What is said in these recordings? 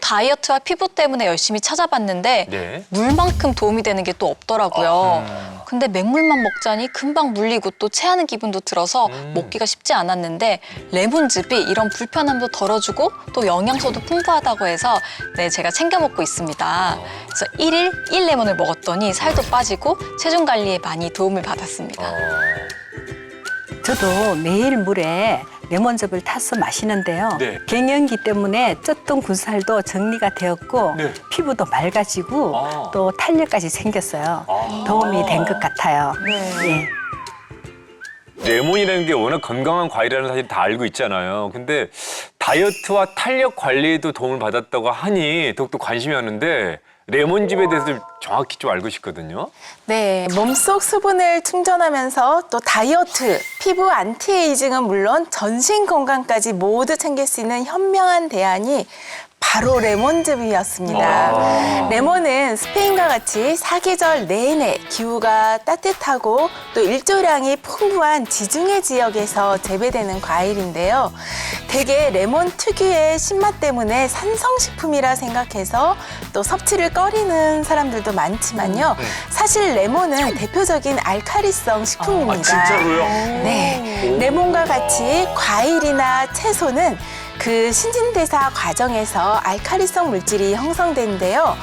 다이어트와 피부 때문에 열심히 찾아봤는데 네. 물만큼 도움이 되는 게 또 없더라고요. 근데 맹물만 먹자니 금방 물리고 또 체하는 기분도 들어서 먹기가 쉽지 않았는데 레몬즙이 이런 불편함도 덜어주고 또 영양소도 풍부하다고 해서 네, 제가 챙겨 먹고 있습니다. 그래서 1일 1레몬을 먹었더니 살도 빠지고 체중 관리에 많이 도움을 받았습니다. 저도 매일 물에 레몬즙을 타서 마시는데요. 네. 갱년기 때문에 쪘던 군살도 정리가 되었고 네. 피부도 맑아지고 아. 또 탄력까지 생겼어요. 도움이 된 것 같아요. 예. 레몬이라는 게 워낙 건강한 과일이라는 사실 다 알고 있잖아요. 근데 다이어트와 탄력 관리에도 도움을 받았다고 하니 더욱더 관심이 가는데 레몬즙에 대해서 좀 정확히 좀 알고 싶거든요. 네, 몸속 수분을 충전하면서 또 다이어트, 피부 안티에이징은 물론 전신 건강까지 모두 챙길 수 있는 현명한 대안이 바로 레몬즙이었습니다. 레몬은 스페인과 같이 사계절 내내 기후가 따뜻하고 또 일조량이 풍부한 지중해 지역에서 재배되는 과일인데요. 대개 레몬 특유의 신맛 때문에 산성식품이라 생각해서 또 섭취를 꺼리는 사람들도 많지만요. 사실 레몬은 대표적인 알칼리성 식품입니다. 진짜로요? 네, 레몬과 같이 과일이나 채소는 그 신진대사 과정에서 알칼리성 물질이 형성되는데요.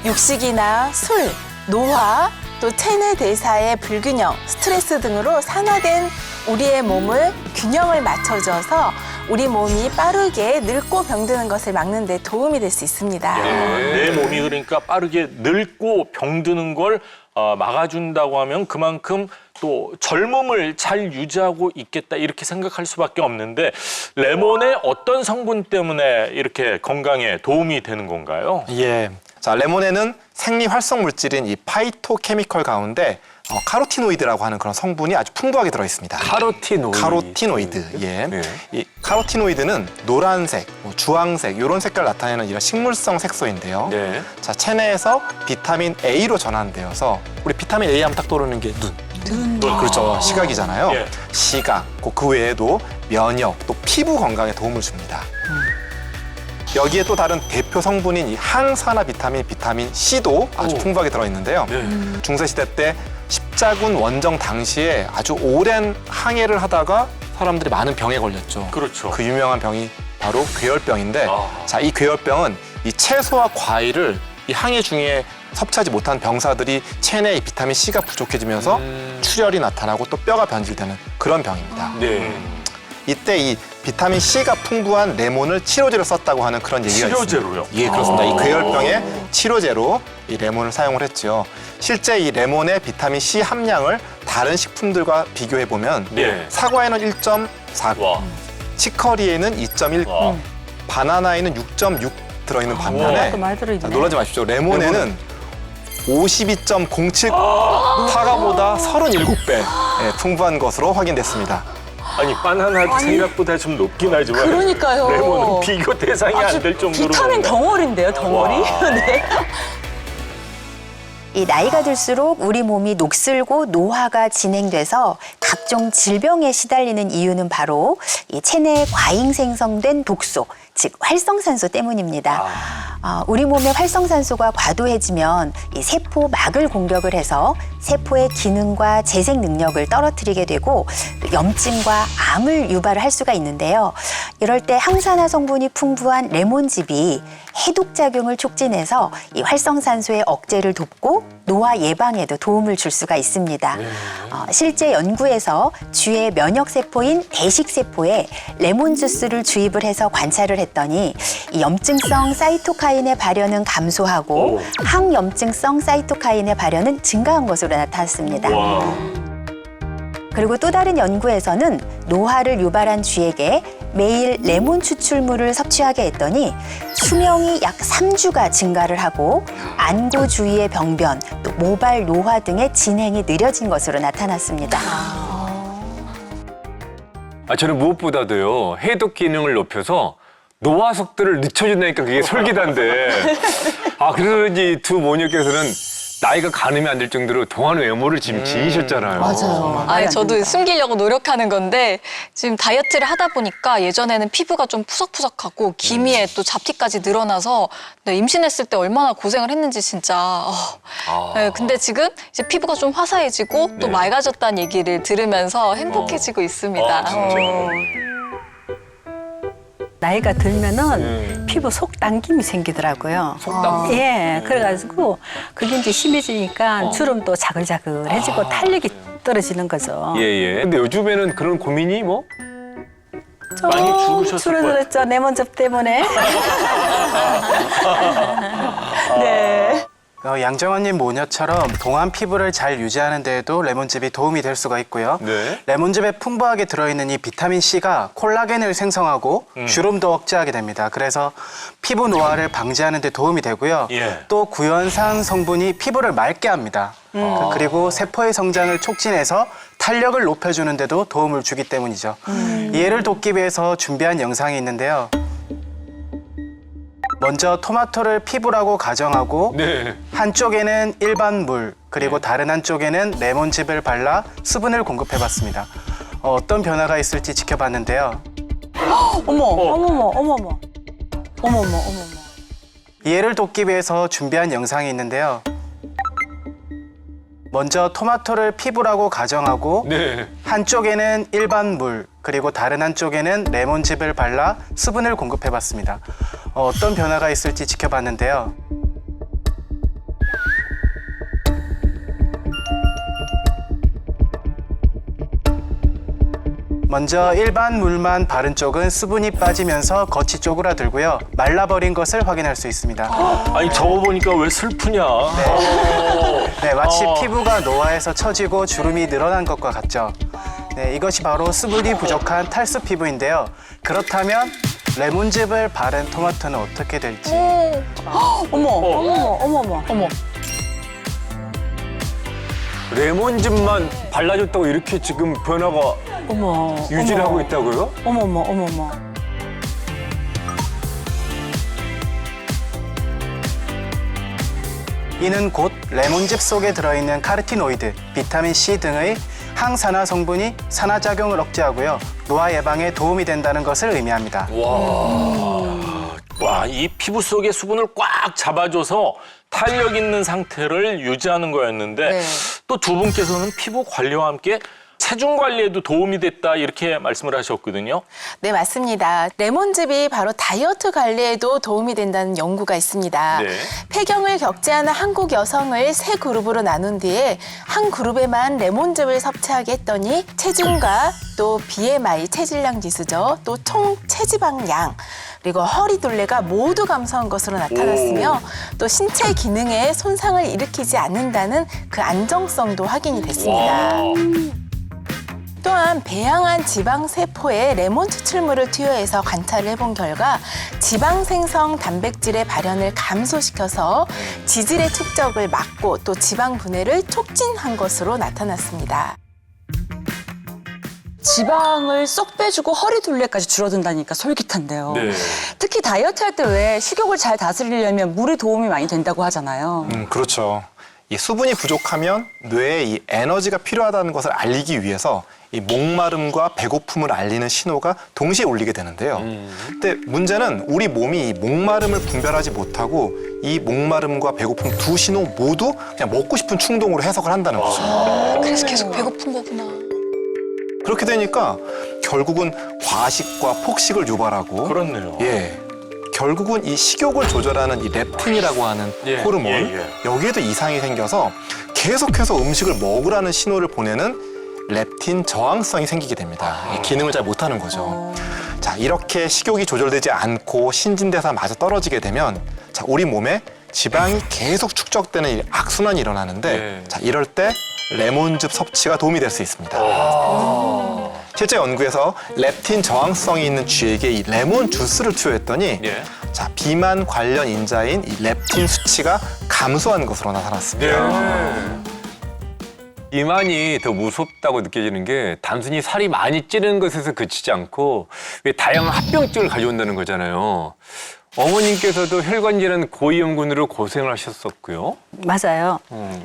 육식이나 술, 노화, 또 체내 대사의 불균형, 스트레스 등으로 산화된 우리의 몸을 균형을 맞춰줘서 우리 몸이 빠르게 늙고 병드는 것을 막는 데 도움이 될 수 있습니다. 내 몸이 그러니까 빠르게 늙고 병드는 걸 막아준다고 하면 그만큼 또 젊음을 잘 유지하고 있겠다 이렇게 생각할 수밖에 없는데 레몬의 어떤 성분 때문에 이렇게 건강에 도움이 되는 건가요? 예. 자, 레몬에는 생리 활성 물질인 이 파이토케미컬 가운데 카로티노이드라고 하는 그런 성분이 아주 풍부하게 들어 있습니다. 카로티노이드. 예. 네. 이 카로티노이드는 노란색, 주황색 이런 색깔 나타내는 이런 식물성 색소인데요. 네. 자, 체내에서 비타민 A로 전환되어서 우리 비타민 A 하면 딱 떠오르는 게 눈. 그렇죠. 시각이잖아요. 예. 시각, 그 외에도 면역, 또 피부 건강에 도움을 줍니다. 여기에 또 다른 대표 성분인 이 항산화 비타민 C도 아주 풍부하게 들어있는데요. 중세시대 때 십자군 원정 당시에 아주 오랜 항해를 하다가 사람들이 많은 병에 걸렸죠. 그렇죠. 그 유명한 병이 바로 괴열병인데 자, 이 괴열병은 이 채소와 과일을 이 항해 중에 섭취하지 못한 병사들이 체내에 이 비타민 C가 부족해지면서 출혈이 나타나고 또 뼈가 변질되는 그런 병입니다. 네. 이때 이 비타민 C가 풍부한 레몬을 치료제로 썼다고 하는 그런 얘기가 치료제로요? 있습니다. 예, 그렇습니다. 이 괴열병의 치료제로 이 레몬을 사용을 했죠. 실제 이 레몬의 비타민 C 함량을 다른 식품들과 비교해 보면 네. 사과에는 1.4, 와. 치커리에는 2.1, 와. 바나나에는 6.6 들어있는 반면에 또 많이 들어있네. 자, 놀라지 마십시오. 레몬에는 52.07 사과보다 37배 풍부한 것으로 확인됐습니다. 아니 바나나도 생각보다 좀 높긴 하지만 그러니까요. 레몬은 비교 대상이 안 될 정도로 비타민 덩어리인데요, 덩어리. 네. 이 나이가 들수록 우리 몸이 녹슬고 노화가 진행돼서 각종 질병에 시달리는 이유는 바로 이 체내에 과잉 생성된 독소, 즉 활성산소 때문입니다. 우리 몸의 활성산소가 과도해지면 이 세포막을 공격을 해서 세포의 기능과 재생 능력을 떨어뜨리게 되고 염증과 암을 유발을 할 수가 있는데요. 이럴 때 항산화 성분이 풍부한 레몬즙이 해독 작용을 촉진해서 이 활성산소의 억제를 돕고 노화 예방에도 도움을 줄 수가 있습니다. 실제 연구에서 주의 면역세포인 대식세포에 레몬 주스를 주입을 해서 관찰을 했더니 이 염증성 사이토카인의 발현은 감소하고 항염증성 사이토카인의 발현은 증가한 것으로 나타났습니다. 그리고 또 다른 연구에서는 노화를 유발한 쥐에게 매일 레몬 추출물을 섭취하게 했더니 수명이 약 3주가 증가를 하고 안구 주위의 병변, 또 모발 노화 등의 진행이 느려진 것으로 나타났습니다. 저는 무엇보다도요, 해독 기능을 높여서 노화 속도를 늦춰준다니까 그게 솔깃한데. 그래서 이제 두 모녀께서는 나이가 가늠이 안 될 정도로 동안 외모를 지금 지니셨잖아요. 맞아요. 아니, 저도 숨기려고 노력하는 건데 지금 다이어트를 하다 보니까 예전에는 피부가 좀 푸석푸석하고 기미에 또 잡티까지 늘어나서 네, 임신했을 때 얼마나 고생을 했는지 진짜. 네, 근데 지금 이제 피부가 좀 화사해지고 또 네. 맑아졌다는 얘기를 들으면서 행복해지고 있습니다. 나이가 들면은 피부 속당김이 생기더라고요. 속당김? 예, 그래가지고 그게 이제 심해지니까 주름도 자글자글해지고 탄력이 떨어지는 거죠. 예. 근데 요즘에는 그런 고민이 뭐? 좀 많이 줄으셨을 거예요. 줄어들었죠. 레몬즙 때문에. 네. 양정원님 모녀처럼 동안 피부를 잘 유지하는 데에도 레몬즙이 도움이 될 수가 있고요. 네. 레몬즙에 풍부하게 들어있는 이 비타민C가 콜라겐을 생성하고 주름도 억제하게 됩니다. 그래서 피부 노화를 방지하는 데 도움이 되고요. 예. 또 구연산 성분이 피부를 맑게 합니다. 그리고 세포의 성장을 촉진해서 탄력을 높여주는 데도 도움을 주기 때문이죠. 이해를 돕기 위해서 준비한 영상이 있는데요. 먼저 토마토를 피부라고 가정하고 네. 한쪽에는 일반 물 그리고 다른 한쪽에는 레몬즙을 발라 수분을 공급해봤습니다. 어떤 변화가 있을지 지켜봤는데요. 어머머. 이해를 돕기 위해서 준비한 영상이 있는데요. 먼저 토마토를 피부라고 가정하고 네. 한쪽에는 일반 물 그리고 다른 한쪽에는 레몬즙을 발라 수분을 공급해봤습니다. 어떤 변화가 있을지 지켜봤는데요. 먼저 일반 물만 바른 쪽은 수분이 빠지면서 겉이 쪼그라들고요. 말라버린 것을 확인할 수 있습니다. 아니 저거 보니까 왜 슬프냐. 네, 마치 피부가 노화해서 처지고 주름이 늘어난 것과 같죠. 네, 이것이 바로 수분이 부족한 탈수 피부인데요. 그렇다면 레몬즙을 바른 토마토는 어떻게 될지. 어머. 레몬즙만 발라줬다고 이렇게 지금 변화가 어머. 유지를 하고 있다고요? 어머머. 이는 곧 레몬즙 속에 들어있는 카르티노이드, 비타민C 등의 항산화 성분이 산화작용을 억제하고요. 노화 예방에 도움이 된다는 것을 의미합니다. 와, 이 피부 속의 수분을 꽉 잡아줘서 탄력 있는 상태를 유지하는 거였는데 네. 또 두 분께서는 피부 관리와 함께 체중 관리에도 도움이 됐다 이렇게 말씀을 하셨거든요. 네, 맞습니다. 레몬즙이 바로 다이어트 관리에도 도움이 된다는 연구가 있습니다. 네. 폐경을 겪지않은 한국 여성을 세 그룹으로 나눈 뒤에 한 그룹에만 레몬즙을 섭취하게 했더니 체중과 또 BMI 체질량 지수죠. 또 총 체지방량 그리고 허리 둘레가 모두 감소한 것으로 나타났으며 또 신체 기능에 손상을 일으키지 않는다는 그 안정성도 확인이 됐습니다. 또한 배양한 지방 세포에 레몬 추출물을 투여해서 관찰을 해본 결과 지방 생성 단백질의 발현을 감소시켜서 지질의 축적을 막고 또 지방 분해를 촉진한 것으로 나타났습니다. 지방을 쏙 빼주고 허리 둘레까지 줄어든다니까 솔깃한데요. 네. 특히 다이어트 할 때 왜 식욕을 잘 다스리려면 물이 도움이 많이 된다고 하잖아요. 그렇죠. 이 수분이 부족하면 뇌에 이 에너지가 필요하다는 것을 알리기 위해서 이 목마름과 배고픔을 알리는 신호가 동시에 울리게 되는데요. 근데 문제는 우리 몸이 이 목마름을 분별하지 못하고 이 목마름과 배고픔 두 신호 모두 그냥 먹고 싶은 충동으로 해석을 한다는 거죠. 그래서 계속 배고픈 거구나. 그렇게 되니까 결국은 과식과 폭식을 유발하고 그렇네요. 예. 결국은 이 식욕을 조절하는 이 렙틴이라고 하는 예, 호르몬 예. 여기에도 이상이 생겨서 계속해서 음식을 먹으라는 신호를 보내는 렙틴 저항성이 생기게 됩니다. 이 기능을 잘 못하는 거죠. 자, 이렇게 식욕이 조절되지 않고 신진대사마저 떨어지게 되면 자, 우리 몸에 지방이 계속 축적되는 이 악순환이 일어나는데 네. 자, 이럴 때 레몬즙 섭취가 도움이 될 수 있습니다. 실제 연구에서 렙틴 저항성이 있는 쥐에게 이 레몬 주스를 투여했더니 예. 자, 비만 관련 인자인 이 렙틴 수치가 감소한 것으로 나타났습니다. 비만이 더 무섭다고 느껴지는 게 단순히 살이 많이 찌는 것에서 그치지 않고 왜 다양한 합병증을 가져온다는 거잖아요. 어머님께서도 혈관 질환 고위험군으로 고생을 하셨었고요. 맞아요.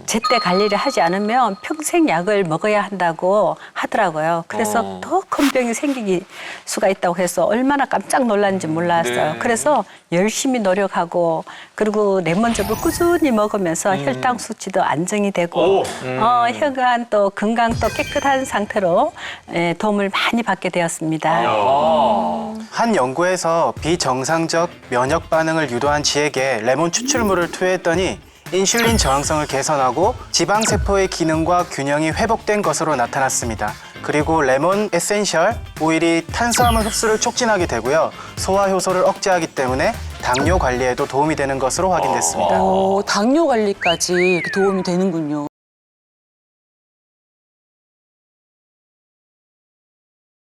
제때 관리를 하지 않으면 평생 약을 먹어야 한다고 하더라고요. 그래서 더 큰 병이 생기기 수가 있다고 해서 얼마나 깜짝 놀랐는지 몰랐어요. 네. 그래서 열심히 노력하고 그리고 레몬즙을 꾸준히 먹으면서 혈당 수치도 안정이 되고 혈관 또 건강 또 깨끗한 상태로 도움을 많이 받게 되었습니다. 한 연구에서 비정상적 면역 반응을 유도한 쥐에게 레몬 추출물을 투여했더니 인슐린 저항성을 개선하고 지방세포의 기능과 균형이 회복된 것으로 나타났습니다. 그리고 레몬 에센셜 오일이 탄수화물 흡수를 촉진하게 되고요. 소화 효소를 억제하기 때문에 당뇨 관리에도 도움이 되는 것으로 확인됐습니다. 당뇨 관리까지 이렇게 도움이 되는군요.